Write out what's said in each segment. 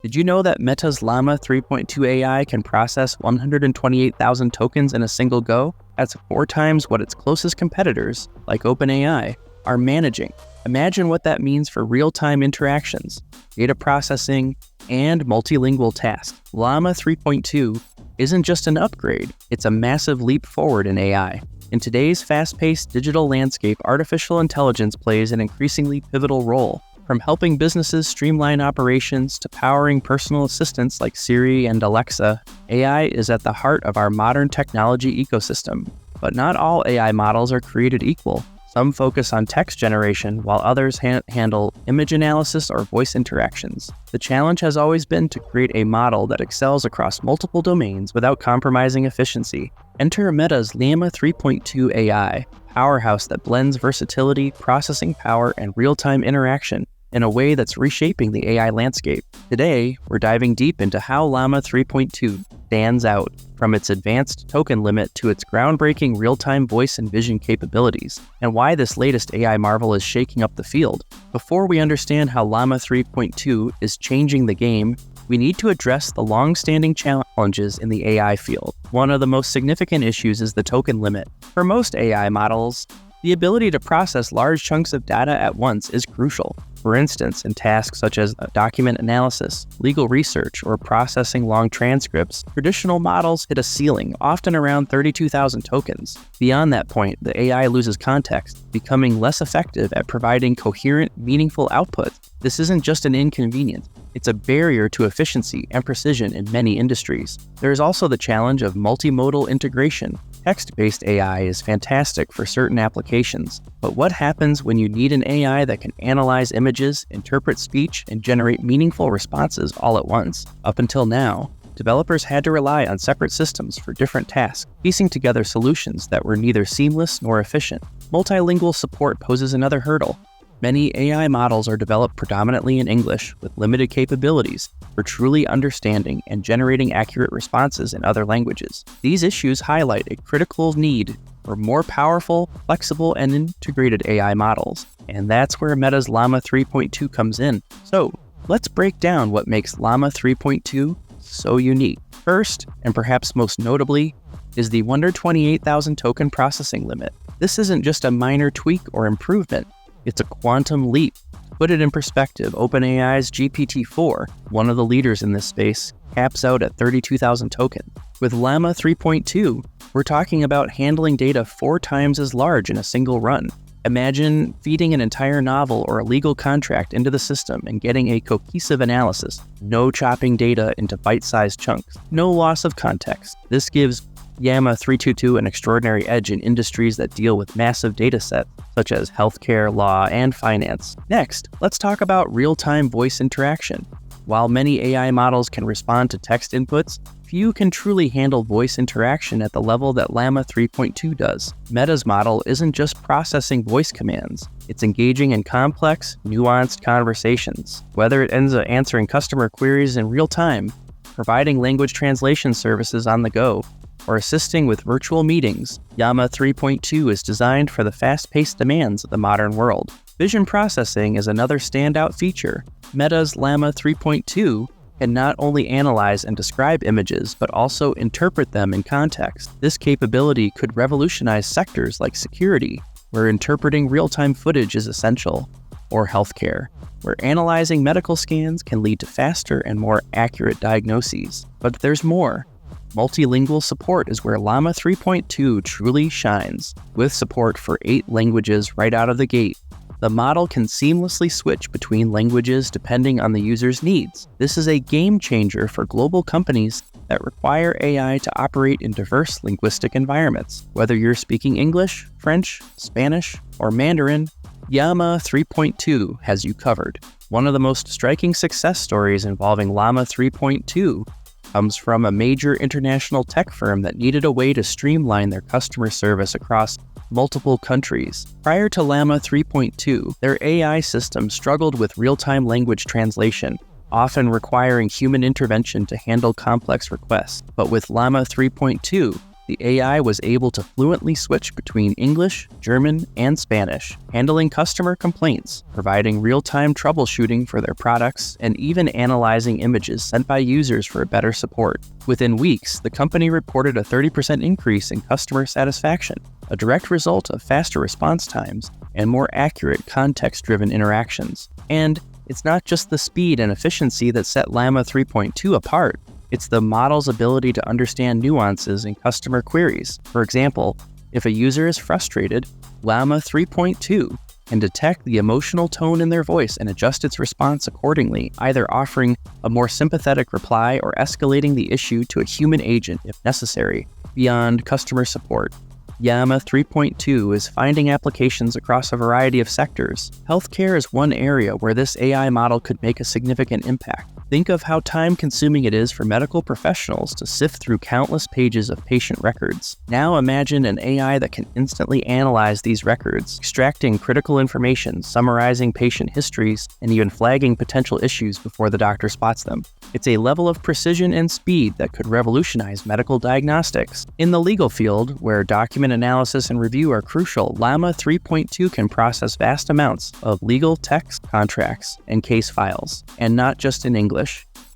Did you know that Meta's Llama 3.2 AI can process 128,000 tokens in a single go? That's 4 times what its closest competitors, like OpenAI, are managing. Imagine what that means for real-time interactions, data processing, and multilingual tasks. Llama 3.2 isn't just an upgrade, it's a massive leap forward in AI. In today's fast-paced digital landscape, artificial intelligence plays an increasingly pivotal role. From helping businesses streamline operations to powering personal assistants like Siri and Alexa, AI is at the heart of our modern technology ecosystem. But not all AI models are created equal. Some focus on text generation, while others handle image analysis or voice interactions. The challenge has always been to create a model that excels across multiple domains without compromising efficiency. Enter Meta's Llama 3.2 AI, powerhouse that blends versatility, processing power, and real-time interaction in a way that's reshaping the AI landscape. Today, we're diving deep into how Llama 3.2 stands out, from its advanced token limit to its groundbreaking real-time voice and vision capabilities, and why this latest AI marvel is shaking up the field. Before we understand how Llama 3.2 is changing the game, we need to address the long-standing challenges in the AI field. One of the most significant issues is the token limit. For most AI models, the ability to process large chunks of data at once is crucial. For instance, in tasks such as document analysis, legal research, or processing long transcripts, traditional models hit a ceiling, often around 32,000 tokens. Beyond that point, the AI loses context, becoming less effective at providing coherent, meaningful output. This isn't just an inconvenience. It's a barrier to efficiency and precision in many industries. There is also the challenge of multimodal integration. Text-based AI is fantastic for certain applications, but what happens when you need an AI that can analyze images, interpret speech, and generate meaningful responses all at once? Up until now, developers had to rely on separate systems for different tasks, piecing together solutions that were neither seamless nor efficient. Multilingual support poses another hurdle. Many AI models are developed predominantly in English with limited capabilities for truly understanding and generating accurate responses in other languages. These issues highlight a critical need for more powerful, flexible, and integrated AI models. And that's where Meta's Llama 3.2 comes in. So, let's break down what makes Llama 3.2 so unique. First, and perhaps most notably, is the 128,000 token processing limit. This isn't just a minor tweak or improvement. It's a quantum leap. To put it in perspective, OpenAI's GPT-4, one of the leaders in this space, caps out at 32,000 tokens. With Llama 3.2, we're talking about handling data 4 times as large in a single run. Imagine feeding an entire novel or a legal contract into the system and getting a cohesive analysis. No chopping data into bite-sized chunks. No loss of context. This gives Llama 3.2 an extraordinary edge in industries that deal with massive data sets, such as healthcare, law, and finance. Next, let's talk about real-time voice interaction. While many AI models can respond to text inputs, few can truly handle voice interaction at the level that Llama 3.2 does. Meta's model isn't just processing voice commands, it's engaging in complex, nuanced conversations. Whether it ends up answering customer queries in real time, providing language translation services on the go, or assisting with virtual meetings, Llama 3.2 is designed for the fast-paced demands of the modern world. Vision processing is another standout feature. Meta's Llama 3.2 can not only analyze and describe images, but also interpret them in context. This capability could revolutionize sectors like security, where interpreting real-time footage is essential, or healthcare, where analyzing medical scans can lead to faster and more accurate diagnoses. But there's more. Multilingual support is where Llama 3.2 truly shines. With support for 8 languages right out of the gate, the model can seamlessly switch between languages depending on the user's needs. This is a game changer for global companies that require AI to operate in diverse linguistic environments. Whether you're speaking English, French, Spanish, or Mandarin, Llama 3.2 has you covered. One of the most striking success stories involving Llama 3.2 comes from a major international tech firm that needed a way to streamline their customer service across multiple countries. Prior to Llama 3.2, their AI system struggled with real-time language translation, often requiring human intervention to handle complex requests. But with Llama 3.2, the AI was able to fluently switch between English, German, and Spanish, handling customer complaints, providing real-time troubleshooting for their products, and even analyzing images sent by users for better support. Within weeks, the company reported a 30% increase in customer satisfaction, a direct result of faster response times and more accurate context-driven interactions. And it's not just the speed and efficiency that set Llama 3.2 apart. It's the model's ability to understand nuances in customer queries. For example, if a user is frustrated, Llama 3.2 can detect the emotional tone in their voice and adjust its response accordingly, either offering a more sympathetic reply or escalating the issue to a human agent if necessary. Beyond customer support, Llama 3.2 is finding applications across a variety of sectors. Healthcare is one area where this AI model could make a significant impact. Think of how time-consuming it is for medical professionals to sift through countless pages of patient records. Now imagine an AI that can instantly analyze these records, extracting critical information, summarizing patient histories, and even flagging potential issues before the doctor spots them. It's a level of precision and speed that could revolutionize medical diagnostics. In the legal field, where document analysis and review are crucial, Llama 3.2 can process vast amounts of legal text, contracts, and case files, and not just in English.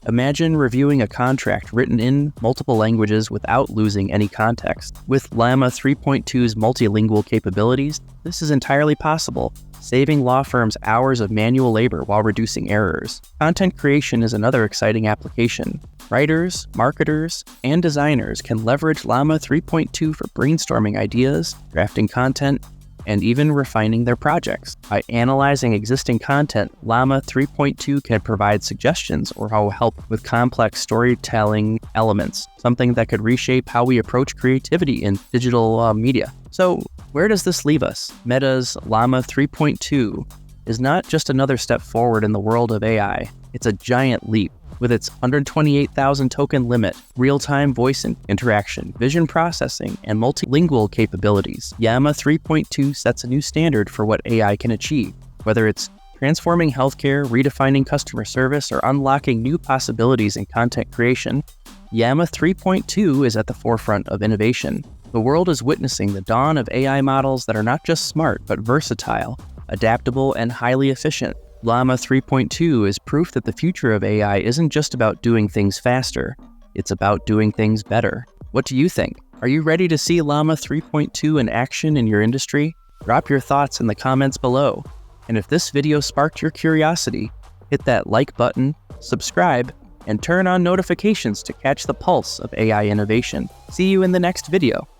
Imagine reviewing a contract written in multiple languages without losing any context. With Llama 3.2's multilingual capabilities, this is entirely possible, saving law firms hours of manual labor while reducing errors. Content creation is another exciting application. Writers, marketers, and designers can leverage Llama 3.2 for brainstorming ideas, drafting content, and even refining their projects. By analyzing existing content, Llama 3.2 can provide suggestions or help with complex storytelling elements, something that could reshape how we approach creativity in digital media. So, where does this leave us? Meta's Llama 3.2 is not just another step forward in the world of AI, it's a giant leap. With its 128,000 token limit, real-time voice interaction, vision processing, and multilingual capabilities, Llama 3.2 sets a new standard for what AI can achieve. Whether it's transforming healthcare, redefining customer service, or unlocking new possibilities in content creation, Llama 3.2 is at the forefront of innovation. The world is witnessing the dawn of AI models that are not just smart, but versatile, adaptable, and highly efficient. Llama 3.2 is proof that the future of AI isn't just about doing things faster, it's about doing things better. What do you think? Are you ready to see Llama 3.2 in action in your industry? Drop your thoughts in the comments below. And if this video sparked your curiosity, hit that like button, subscribe, and turn on notifications to catch the pulse of AI innovation. See you in the next video.